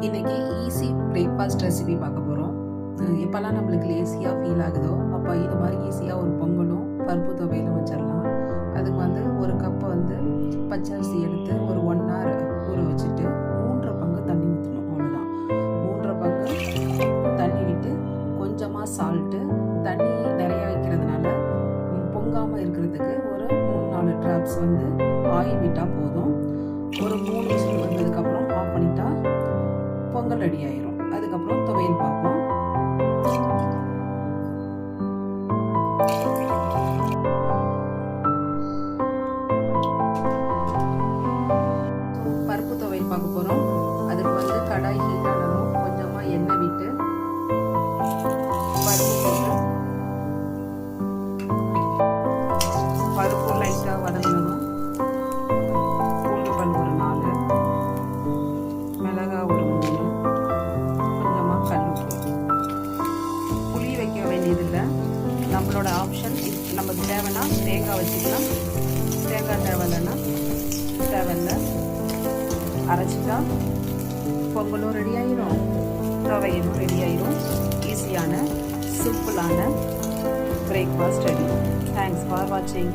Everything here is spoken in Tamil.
இன்றைக்கி ஈஸி பிரேக்ஃபாஸ்ட் ரெசிபி பார்க்க போகிறோம். எப்போல்லாம் நம்மளுக்கு லேசியாக ஃபீல் ஆகுதோ அப்போ இது மாதிரி ஈஸியாக ஒரு பொங்கலும் பருப்பு துவையலும் வச்சிடலாம். அதுக்கு ஒரு கப்பு பச்சரிசி எடுத்து ஒரு 1 hour ஊற வச்சுட்டு 3 பங்கு தண்ணி ஊற்றணும். அவ்வளோதான். 3 பங்கு தண்ணி விட்டு கொஞ்சமாக சால்ட்டு, தண்ணி நிறையா வைக்கிறதுனால பொங்காமல் இருக்கிறதுக்கு ஒரு 3-4 ட்ராப்ஸ் ஆயில் விட்டால் போதும். ஒரு 3 விசில் வந்ததுக்கப்புறம் ஆஃப் பண்ணிட்டா பொங்கல் ரெடி ஆயிரும். அதுக்கப்புறம் துவையல் பார்ப்போம். பருப்பு துவையல் பார்க்க போகிறோம். அதுக்கு கடாய் ஹீட் ஆனதும் கொஞ்சமாக எண்ணெய் விட்டு பருப்பு போட்டு பருப்பு லைட்டாக வதங்கினதும் பூண்டு பல் ஒரு 4, மிளகாய் ஒரு 3, கொஞ்சமாக கல்லுப்பு. புளி வைக்க வேண்டியதில்லை, நம்மளோட ஆப்ஷன். நமக்கு தேவைன்னா தேங்காய் வச்சுக்கலாம், தேங்காய் தேவையில்லைன்னா தேவையில்லை. அரைச்சிட்டா பொங்கலும் ரெடி ஆயிரும், துவையலும் ரெடி ஆயிரும். ஈஸியான சிம்பிளான பிரேக்ஃபாஸ்ட் ரெடி. தேங்க்ஸ் ஃபார் வாட்சிங்.